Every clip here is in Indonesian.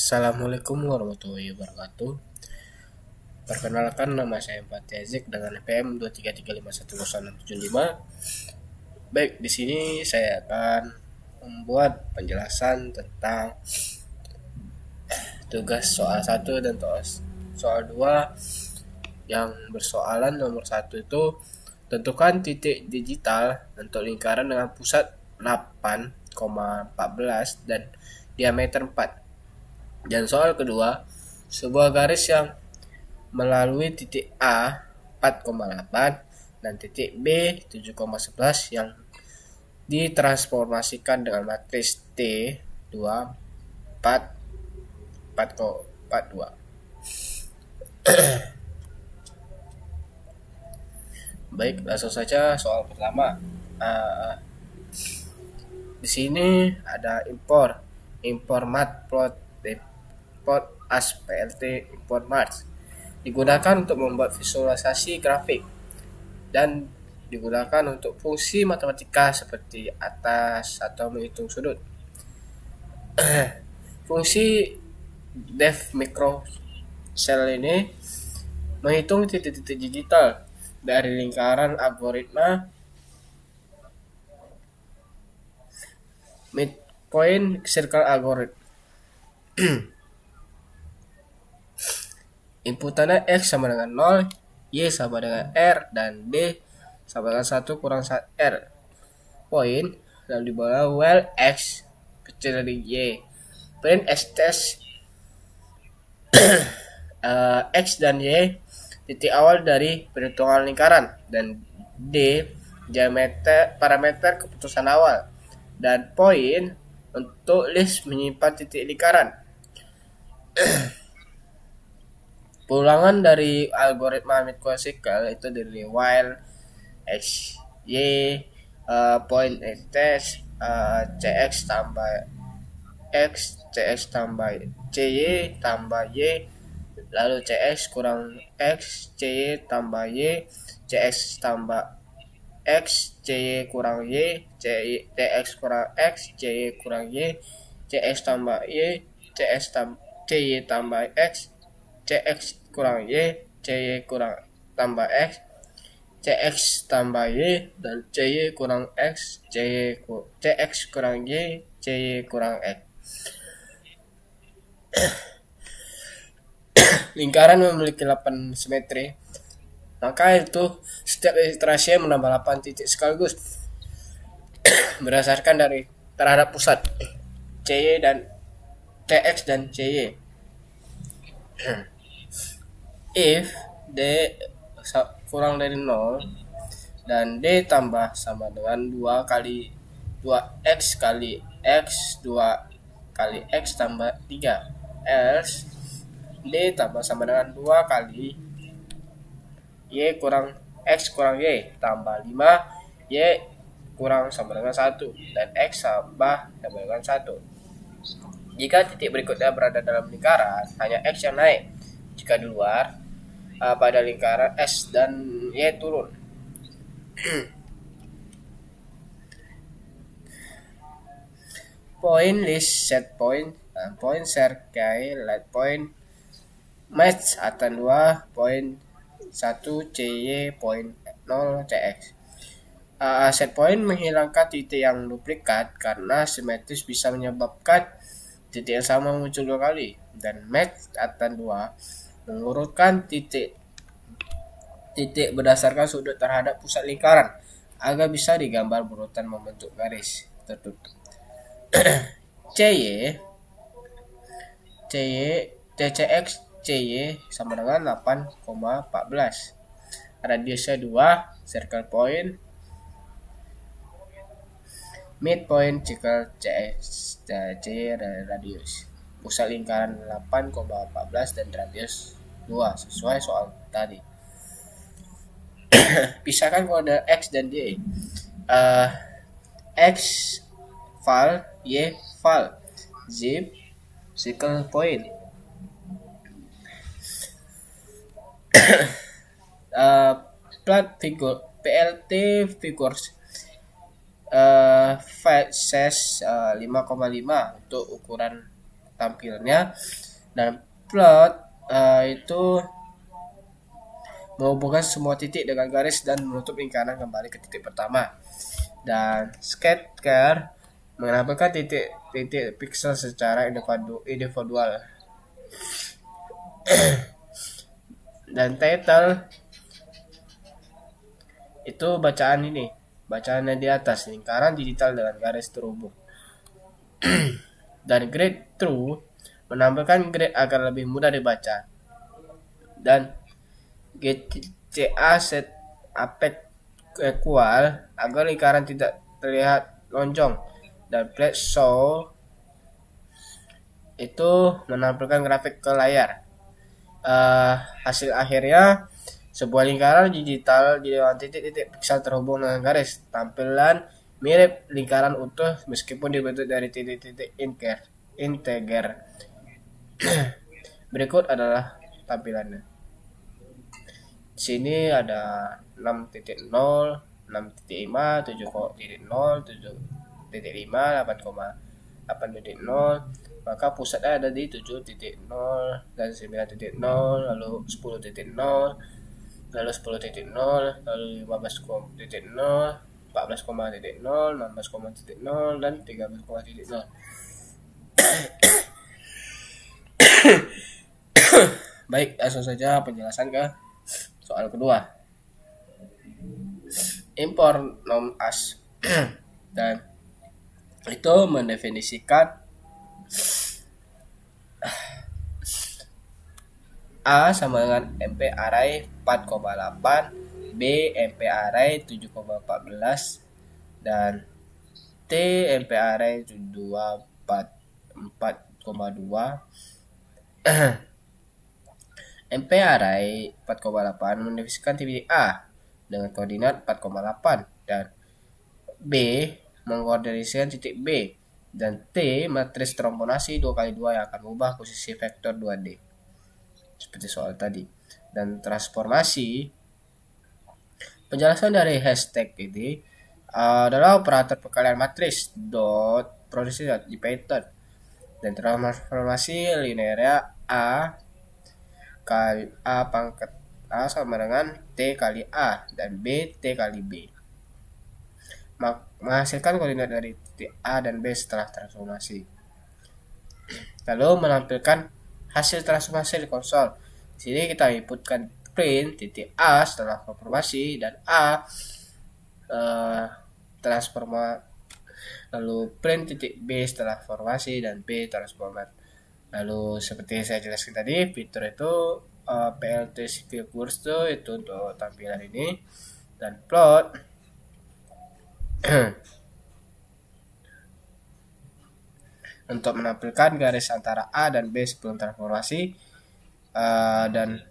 Assalamualaikum warahmatullahi wabarakatuh. Perkenalkan, nama saya Fatih Azik dengan NPM 233510675. Baik, di sini saya akan membuat penjelasan tentang tugas soal 1 dan soal 2 yang bersoalan nomor 1 itu tentukan titik digital untuk lingkaran dengan pusat 8,14 dan diameter 4. Dan soal kedua, sebuah garis yang melalui titik A 4,8 dan titik B 7,11 yang ditransformasikan dengan matriks T 2 4 4,42. Baik, langsung saja soal pertama. Di sini ada import matplotlib as plt import marks digunakan untuk membuat visualisasi grafik dan digunakan untuk fungsi matematika seperti atas atau menghitung sudut. Fungsi def micro cell ini menghitung titik-titik digital dari lingkaran algoritma midpoint circle algorithm. Inputannya X sama dengan 0, Y sama dengan R, dan D sama dengan 1 kurang R. Point, lalu di bawah well X kecil dari Y. Print X test X dan Y titik awal dari perhitungan lingkaran, dan D parameter keputusan awal, dan point untuk list menyimpan titik lingkaran. Pulangan dari algoritma midpoint circle itu dari while X Y point test CX tambah X, CX tambah CY tambah Y, lalu CX kurang X, CY tambah Y, CX tambah X, CY kurang Y, CX kurang X, CY kurang Y, CX tambah Y, CY tambah X, CX kurang Y, CY kurang tambah X, CX tambah Y, dan CY kurang X, CX kurang Y, CY kurang X. Lingkaran memiliki 8 simetri, maka itu setiap iterasi menambah 8 titik sekaligus berdasarkan dari terhadap pusat CY dan CX dan CY. If D kurang dari 0 dan D tambah sama dengan 2 kali 2X kali X 2 kali X tambah 3, else D tambah sama dengan 2 kali Y kurang X kurang Y tambah 5, Y kurang sama dengan 1, dan X tambah sama dengan 1. Jika titik berikutnya berada dalam lingkaran, hanya X yang naik. Jika di luar, pada lingkaran S dan Y turun. Point list set point, point circle light point match atan 2 point 1 CY point 0 CX. Set point menghilangkan titik yang duplikat karena simetris bisa menyebabkan titik yang sama muncul 2 kali, dan match atan 2 mengurutkan titik berdasarkan sudut terhadap pusat lingkaran agar bisa digambar berurutan membentuk garis tertutup. TCX CY sama dengan 8,14. Radiusnya 2, circle point, midpoint circle CX CY radius. Pusat lingkaran 8,14 dan radius 2 sesuai soal tadi. Pisahkan kode X dan Y. X val, Y val, zip, circle point. Plot figure PLT figures size 5,5 untuk ukuran tampilnya. Dan plot itu menghubungkan semua titik dengan garis dan menutup lingkaran kembali ke titik pertama. Dan scatter menampilkan titik-titik pixel secara individual. Dan title itu bacaannya di atas lingkaran digital dengan garis terhubung. Dan grid through menampilkan grid agar lebih mudah dibaca. Dan GCA set apex equal agar lingkaran tidak terlihat lonjong. Dan plate show itu menampilkan grafik ke layar. Hasil akhirnya sebuah lingkaran digital dengan titik-titik pixel terhubung dengan garis. Tampilan mirip lingkaran utuh meskipun dibentuk dari titik-titik integer. Berikut adalah tampilannya. Di sini ada 6.0, 6.5, 7.0, 7.5, 8.0. Maka pusatnya ada di 7.0 dan 9.0, lalu 10.0, lalu 10.0, lalu 15.0, 14.0, 16.0 dan 13.0. Baik, langsung saja penjelasan ke soal kedua. Import nom as dan itu mendefinisikan A sama dengan MP array 4,8, B MP array 7,14 dan T MP array 4,2. MP array 4,8 mendefinisikan titik A dengan koordinat 4,8 dan B mengkoordinasikan titik B dan T matriks trombonasi 2x2 yang akan mengubah posisi vektor 2D seperti soal tadi. Dan transformasi penjelasan dari hashtag ini adalah operator perkalian matriks dot produksi di Python. Dan transformasi linearnya A kali A pangkat A sama dengan T kali A dan B T kali B. Menghasilkan koordinat dari titik A dan B setelah transformasi. Lalu menampilkan hasil transformasi di konsol. Di sini kita inputkan print titik A setelah transformasi dan A transformasi, lalu print titik B setelah formasi dan B transformasi. Lalu seperti saya jelaskan tadi, fitur itu PLT Skill Course itu untuk tampilan ini dan plot untuk menampilkan garis antara A dan B sebelum transformasi dan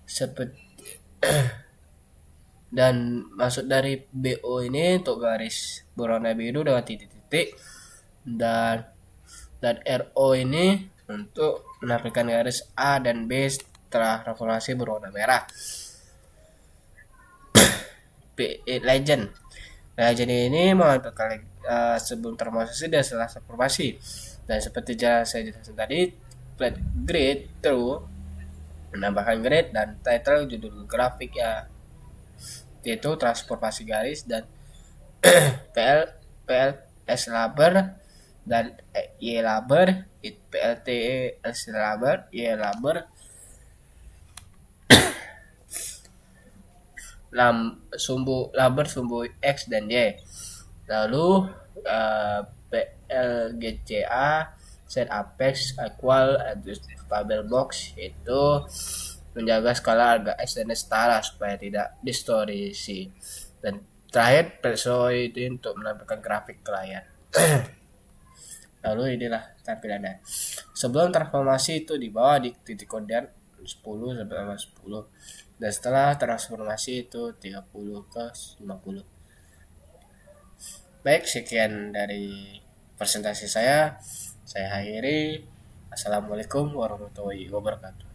seperti dan maksud dari BO ini untuk garis berwarna biru dengan titik-titik dan RO ini untuk menampilkan garis A dan B setelah transformasi berwarna merah. Legend ini menampilkan sebelum transformasi dan setelah transformasi. Dan seperti saya jelaskan tadi, plot grid through menambahkan grid dan title judul grafik ya, yaitu transformasi garis dan PLS labor dan Y labor, PLTS labor, Y labor, sumbu X dan Y. Lalu PLGCA set apex equal address tabel box itu menjaga skala harga X dan Y setara supaya tidak distorsi. Dan terakhir perso itu untuk menampilkan grafik ke layar. Lalu inilah tampilannya. Sebelum transformasi itu di bawah di titik koordinat 10 sampai 10 dan setelah transformasi itu 30 ke 50. Baik, sekian dari presentasi saya akhiri. Assalamualaikum warahmatullahi wabarakatuh.